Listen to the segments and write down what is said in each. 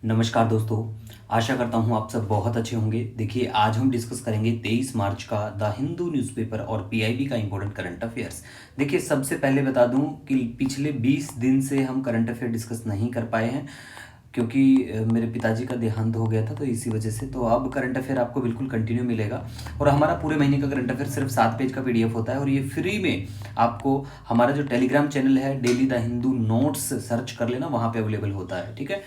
नमस्कार दोस्तों। आशा करता हूँ आप सब बहुत अच्छे होंगे। देखिए, आज हम डिस्कस करेंगे 23 मार्च का द हिंदू न्यूज़पेपर और पीआईबी का इम्पोर्टेंट करंट अफेयर्स। देखिए, सबसे पहले बता दूं कि पिछले 20 दिन से हम करंट अफेयर डिस्कस नहीं कर पाए हैं, क्योंकि मेरे पिताजी का देहांत हो गया था, तो इसी वजह से। तो अब करंट अफेयर आपको बिल्कुल कंटिन्यू मिलेगा। और हमारा पूरे महीने का करंट अफेयर सिर्फ 7 पेज का पीडीएफ होता है, और ये फ्री में आपको हमारा जो टेलीग्राम चैनल है daily the Hindu notes search कर लेना, वहाँ पे अवेलेबल होता है। ठीक है।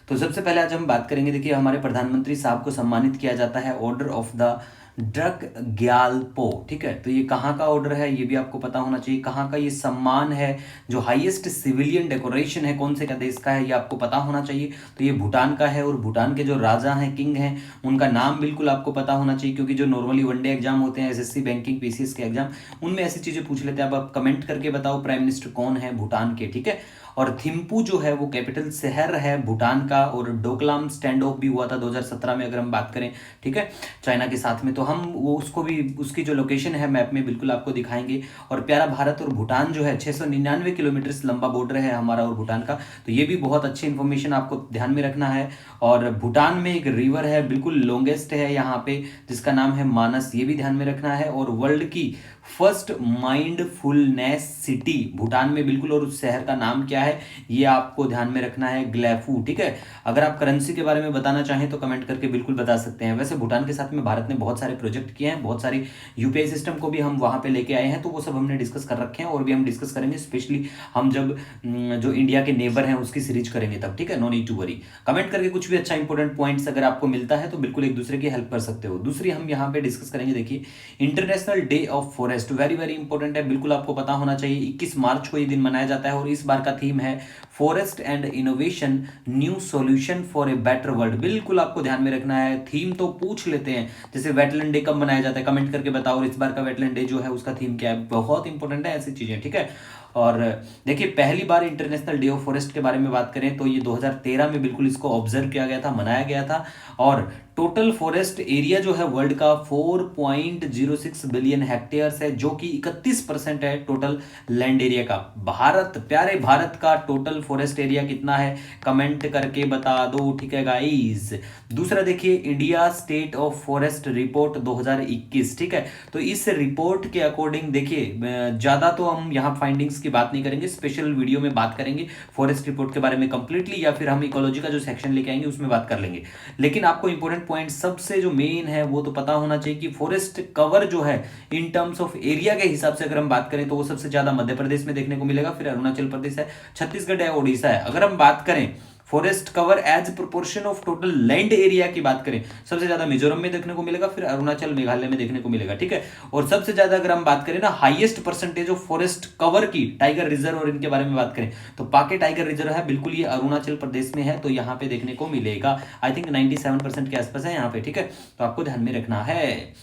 तो सबसे पहले आज हम बात करेंगे। देखिए, हमारे प्रधानमंत्री साहब को सम्मानित किया जाता है order of the drug Gyalpo. ठीक है। तो ये कहाँ का ऑर्डर है ये भी आपको पता होना चाहिए। कहाँ का ये सम्मान है, जो हाईएस्ट सिविलियन डेकोरेशन है, कौन से का देश का है, ये आपको पता होना चाहिए। तो ये भूटान का है, और भूटान के जो राजा हैं, किंग हैं, उनका नाम बिल्कुल आपको पता होना चाहिए। क्योंकि जो नॉर्मली वनडे एग्जाम होते हैं, एसएससी बैंकिंग पीसीएस के एग्जाम, उनमें ऐसी चीजें पूछ लेते हैं। अब आप कमेंट करके बताओ प्राइम मिनिस्टर कौन है भूटान के। ठीक है। और थिम्पू जो है वो कैपिटल शहर है भूटान का, और डोकलाम स्टैंड ऑफ भी हुआ था 2017 में, अगर हम बात करें। ठीक है। चाइना के साथ में, तो हम वो उसको भी, उसकी जो लोकेशन है मैप में बिल्कुल आपको दिखाएंगे। और प्यारा भारत और भूटान जो है 699 किलोमीटर लंबा बॉर्डर है हमारा और भूटान का, तो ये भी बहुत अच्छी इंफॉर्मेशन आपको ध्यान में रखना है। और भूटान में एक रिवर है, बिल्कुल लॉन्गेस्ट है यहाँ पे, जिसका नाम है मानस, ये भी ध्यान में रखना है। और वर्ल्ड की फर्स्ट माइंडफुलनेस सिटी भूटान में बिल्कुल, और उस शहर का नाम क्या है ये आपको ध्यान में रखना है, ग्लैफू। ठीक है। अगर आप करेंसी के बारे में बताना चाहें तो कमेंट करके बिल्कुल बता सकते हैं। वैसे भूटान के साथ में भारत ने बहुत सारे प्रोजेक्ट किए हैं, बहुत सारे यूपीआई सिस्टम को भी हम वहां पे लेके आए हैं, तो वो सब हमने डिस्कस कर रखे हैं, और भी हम डिस्कस करेंगे, स्पेशली हम जब जो इंडिया के नेबर हैं उसकी सीरीज करेंगे तब। ठीक है। No need to worry. Comment करके कुछ भी अच्छा इंपॉर्टेंट पॉइंट्स अगर आपको मिलता है तो बिल्कुल एक दूसरे की हेल्प कर सकते हो। दूसरी हम यहाँ पे डिस्कस करेंगे। देखिए, international day of forest very very important है, बिल्कुल आपको पता होना चाहिए। 21 मार्च को ये दिन मनाया जाता है, और इस बार का थीम है forest and innovation, new solution for a better world. बिल्कुल आपको ध्यान में रखना है। थीम तो पूछ लेते हैं, जैसे वेटलैंड डे कब मनाया जाता है, कमेंट करके बताओ। और इस बार का वेटलैंड डे जो है उसका थीम क्या है, बहुत इंपॉर्टेंट है ऐसी चीजें। ठीक है। और देखिए, पहली बार इंटरनेशनल डे ऑफ फॉरेस्ट के बारे में बात करें तो ये 2013 में बिल्कुल इसको ऑब्जर्व किया गया था, मनाया गया था। और टोटल फॉरेस्ट एरिया जो है वर्ल्ड का 4.06 बिलियन हेक्टेयर्स है, जो कि 31% है टोटल लैंड एरिया का। भारत, प्यारे भारत का टोटल फॉरेस्ट एरिया कितना है, कमेंट करके बता दो। ठीक है गाइस। दूसरा देखिए, India state of forest report 2021। ठीक है। तो इस रिपोर्ट के अकॉर्डिंग देखिए, ज्यादा तो हम यहाँ फाइंडिंग्स की बात नहीं करेंगे, स्पेशल वीडियो में बात करेंगे फॉरेस्ट रिपोर्ट के बारे में कंप्लीटली, या फिर हम इकोलॉजी का जो सेक्शन लेके आएंगे उसमें बात कर लेंगे। लेकिन आपको इंपॉर्टेंट पॉइंट सबसे जो मेन है वो तो पता होना चाहिए कि फॉरेस्ट कवर जो है इन टर्म्स ऑफ एरिया के हिसाब से अगर हम बात करें तो वो सबसे ज्यादा मध्य प्रदेश में देखने को मिलेगा, फिर अरुणाचल प्रदेश है, छत्तीसगढ़ है, ओडिशा है। अगर हम बात करें forest cover as proportion of total land area की बात करें, सबसे ज्यादा मिजोरम में देखने को मिलेगा, फिर अरुणाचल मेघालय में देखने को मिलेगा। ठीक है। और सबसे ज्यादा अगर हम बात करें ना highest percentage of forest cover की, टाइगर रिजर्व और इनके बारे में बात करें तो पाके टाइगर रिजर्व है, बिल्कुल ये अरुणाचल प्रदेश में है, तो यहाँ पे देखने को मिलेगा। आई थिंक 97% के आसपास है यहाँ पे। ठीक है। तो आपको ध्यान में रखना है।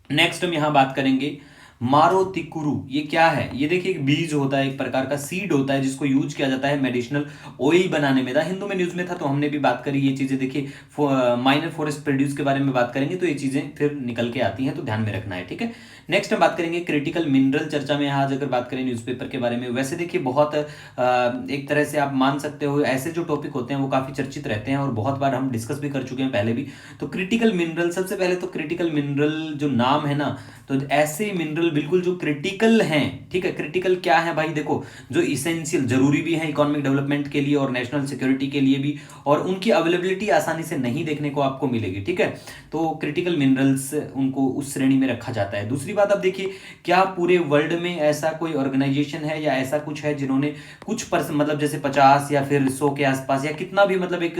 नेक्स्ट हम यहाँ बात करेंगे मारोतिकुरु। ये क्या है, ये देखिए एक बीज होता है, एक प्रकार का सीड होता है, जिसको यूज किया जाता है मेडिसिनल ऑयल बनाने में। था हिंदू में न्यूज में था तो हमने भी बात करी ये चीजें। देखिए, माइनर फॉरेस्ट प्रोड्यूस के बारे में बात करेंगे तो ये चीजें फिर निकल के आती हैं, तो ध्यान में रखना है। ठीक है। नेक्स्ट हम बात करेंगे क्रिटिकल मिनरल चर्चा में। आज अगर बात करें न्यूज़पेपर के बारे में, वैसे देखिए बहुत एक तरह से आप मान सकते हो ऐसे जो टॉपिक होते हैं वो काफी चर्चित रहते हैं, और बहुत बार हम डिस्कस भी कर चुके हैं पहले भी। तो क्रिटिकल मिनरल, सबसे पहले तो क्रिटिकल मिनरल जो नाम है ना, तो ऐसे मिनरल बिल्कुल जो क्रिटिकल हैं। ठीक है। क्रिटिकल क्या है भाई, देखो जो इसेंशियल जरूरी भी है इकोनॉमिक डेवलपमेंट के लिए और नेशनल सिक्योरिटी के लिए भी, और उनकी अवेलेबिलिटी आसानी से नहीं देखने को आपको मिलेगी। ठीक है। तो क्रिटिकल मिनरल्स उनको उस श्रेणी में रखा जाता है। दूसरी बात, अब देखिए, क्या पूरे वर्ल्ड में ऐसा कोई ऑर्गेनाइजेशन है या ऐसा कुछ है जिन्होंने कुछ मतलब जैसे 50 या फिर 100 के आसपास, या कितना भी, मतलब एक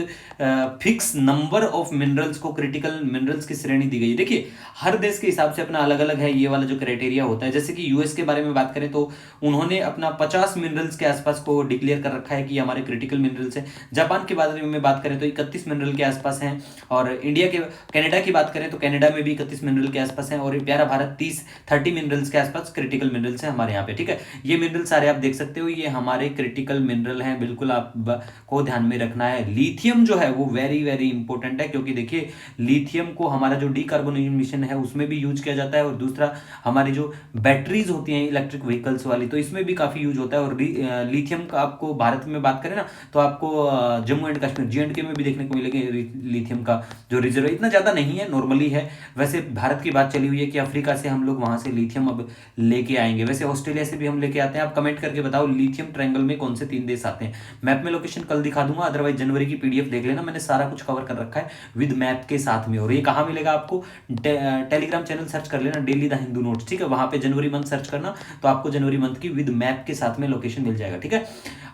फिक्स नंबर ऑफ मिनरल्स को क्रिटिकल मिनरल्स की श्रेणी दी गई है। देखिए, हर देश के हिसाब से अपना अलग अलग है ये वाला जो क्राइटेरिया होता है। जैसे कि यूएस के बारे में बात करें तो उन्होंने अपना 50 मिनरल्स के आसपास को डिक्लेयर कर रखा है कि हमारे क्रिटिकल मिनरल्स है। जापान के बारे में बात करें तो 31 मिनरल के आसपास हैं, और इंडिया के, कनाडा की बात करें तो कनाडा में भी 31 मिनरल के आसपास हैं, और प्यारा भारत 30 मिनरल्स के आसपास क्रिटिकल मिनरल्स हैं हमारे यहाँ पे। ठीक है। ये मिनरल सारे आप देख सकते हो, ये हमारे क्रिटिकल मिनरल हैं, बिल्कुल आपको ध्यान में रखना है। लिथियम जो है वो वेरी वेरी इंपॉर्टेंट है, क्योंकि देखिए लिथियम को हमारा जो डीकार्बोनेशन मिशन है उसमें भी यूज किया जाता है, और दूसरा हमारी जो जो बैटरीज होती हैं इलेक्ट्रिक व्हीकल्स वाली, तो इसमें भी काफ़ी यूज होता है। और लिथियम का आपको भारत में बात करें ना, तो आपको जम्मू एंड कश्मीर J&K में भी देखने को मिलेंगे लिथियम का जो रिजर्व, इतना ज़्यादा नहीं है, नॉर्मली है। वैसे भारत की बात चली हुई है कि अफ्रीका से हम लोग वहाँ से लिथियम अब लेके आएंगे, वैसे ऑस्ट्रेलिया से भी हम लेके आते हैं। आप कमेंट करके बताओ लिथियम ट्रायंगल में कौन से 3 देश आते हैं। मैप में लोकेशन कल दिखा दूंगा, अदरवाइज जनवरी की PDF देख लेना, मैंने सारा कुछ कवर कर रखा है विद मैप के साथ में। और ये कहाँ मिलेगा आपको, टेलीग्राम चैनल सर्च कर लेना, डेली द हिंदू नोट्स, ठीक है, वहां पे जनवरी मंथ सर्च करना, तो आपको जनवरी मंथ की विद मैप के साथ में लोकेशन मिल जाएगा, ठीक है।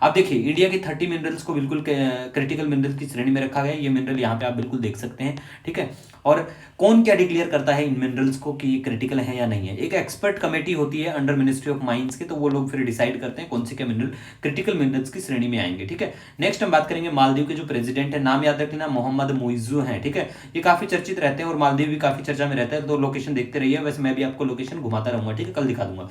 अब देखिए इंडिया के 30 मिनरल्स को बिल्कुल क्रिटिकल मिनरल्स की श्रेणी में रखा गया है। ये मिनरल यहाँ पे आप बिल्कुल देख सकते हैं, ठीक है। और कौन क्या डिक्लेयर करता है इन मिनरल्स को कि ये क्रिटिकल है या नहीं है, एक एक्सपर्ट कमेटी होती है अंडर मिनिस्ट्री ऑफ माइंस के, तो वो लोग फिर डिसाइड करते हैं कौन से क्या मिनरल क्रिटिकल मिनरल्स की श्रेणी में आएंगे, ठीक है। नेक्स्ट हम बात करेंगे मालदीव के जो प्रेसिडेंट है, नाम याद रखना, मोहम्मद मुइज्जू हैं, ठीक है। ये काफी चर्चित रहते हैं और मालदीव भी काफी चर्चा में रहता है, तो लोकेशन देखते रहिए, वैसे मैं भी आपको लोकेशन घुमाता रहूंगा, ठीक है, कल दिखा दूंगा।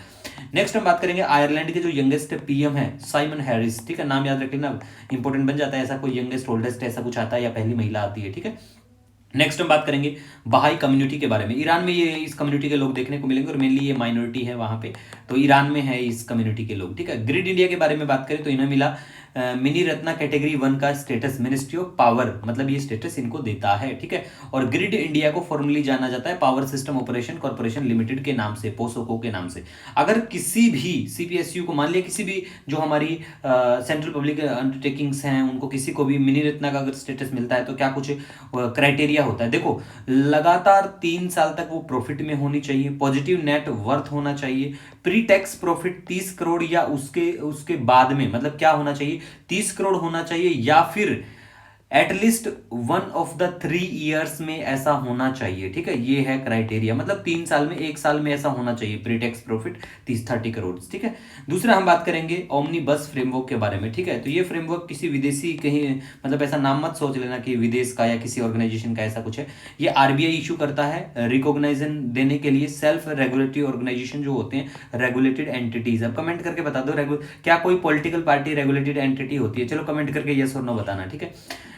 नेक्स्ट हम बात करेंगे आयरलैंड के जो यंगेस्ट PM है साइमन हैरिस, ठीक है, नाम याद रख लेना, इंपॉर्टेंट बन जाता है, ऐसा कोई यंगेस्ट ओल्डेस्ट ऐसा कुछ आता है या पहली महिला आती है, ठीक है। नेक्स्ट हम बात करेंगे बहाई कम्युनिटी के बारे में। ईरान में ये इस कम्युनिटी के लोग देखने को मिलेंगे और मेनली ये माइनॉरिटी है वहाँ पे, तो ईरान में है इस कम्युनिटी के लोग, ठीक है। ग्रिड इंडिया के बारे में बात करें तो इन्हें मिला मिनी रत्ना कैटेगरी 1 का स्टेटस, मिनिस्ट्री ऑफ पावर, मतलब ये स्टेटस इनको देता है, ठीक है। और ग्रिड इंडिया को फॉर्मली जाना जाता है power system operation corporation limited के नाम से, पोसोको के नाम से। अगर किसी भी CPSU को, मान लिया किसी भी जो हमारी सेंट्रल पब्लिक अंडरटेकिंग्स हैं, उनको किसी को भी मिनी रत्ना का अगर स्टेटस मिलता है तो क्या कुछ क्राइटेरिया होता है। देखो, लगातार 3 साल तक वो प्रॉफिट में होनी चाहिए, पॉजिटिव नेट वर्थ होना चाहिए, प्री टैक्स प्रॉफिट 30 करोड़ या उसके उसके बाद में, मतलब क्या होना चाहिए, 30 करोड़ होना चाहिए, या फिर एटलीस्ट 1 ऑफ द 3 ईयर्स में ऐसा होना चाहिए, ठीक है। ये है क्राइटेरिया, मतलब 3 साल में, 1 साल में ऐसा होना चाहिए प्री टैक्स प्रॉफिट 30 करोड़, ठीक है। दूसरा हम बात करेंगे ओमनी बस फ्रेमवर्क के बारे में, ठीक है। तो ये फ्रेमवर्क किसी विदेशी कहीं, मतलब ऐसा नाम मत सोच लेना कि विदेश का या किसी ऑर्गेनाइजेशन का, ऐसा कुछ है। ये RBI इशू करता है रिकॉग्नाइजेशन देने के लिए सेल्फ रेगुलेटरी ऑर्गेनाइजेशन जो होते हैं, रेगुलेटेड एंटिटीज। अब कमेंट करके बता दो क्या कोई पॉलिटिकल पार्टी रेगुलेटेड एंटिटी होती है, चलो कमेंट करके यस और नो बताना, ठीक है।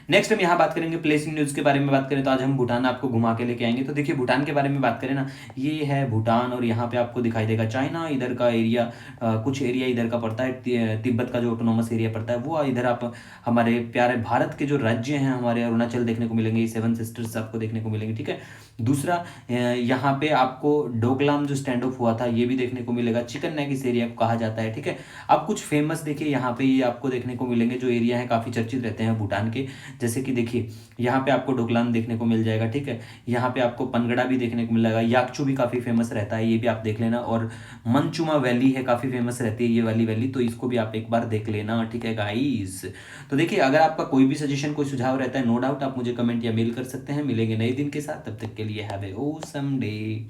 नेक्स्ट हम यहाँ बात करेंगे प्लेसिंग न्यूज के बारे में बात करें तो आज हम भूटान आपको घुमा के लेके आएंगे। तो देखिए भूटान के बारे में बात करें ना, ये है भूटान और यहाँ पे आपको दिखाई देगा चाइना, इधर का एरिया, कुछ एरिया इधर का पड़ता है, तिब्बत का जो ऑटोनोमस एरिया पड़ता है वो इधर। आप हमारे प्यारे भारत के जो राज्य हैं, हमारे अरुणाचल देखने को मिलेंगे, 7 सिस्टर्स आपको देखने को मिलेंगे, ठीक है। दूसरा यहाँ पे आपको डोकलाम जो स्टैंड ऑफ हुआ था ये भी देखने को मिलेगा, चिकन नेक इस एरिया को कहा जाता है, ठीक है। अब कुछ फेमस देखिए यहाँ पे ये आपको देखने को मिलेंगे जो एरिया है, काफी चर्चित रहते हैं भूटान के, जैसे कि देखिए यहाँ पे आपको डोकलाम देखने को मिल जाएगा, ठीक है। यहाँ पे आपको पनगड़ा भी देखने को मिलेगा, याकचू भी काफी फेमस रहता है, ये भी आप देख लेना। और मनचुमा वैली है, काफी फेमस रहती है ये वाली वैली, तो इसको भी आप एक बार देख लेना, ठीक है गाइस। तो देखिए अगर आपका कोई भी सजेशन, कोई सुझाव रहता है, नो डाउट आप मुझे कमेंट या मेल कर सकते हैं। मिलेंगे नए दिन के साथ, तब तक के लिए हैव ए ऑसम डे।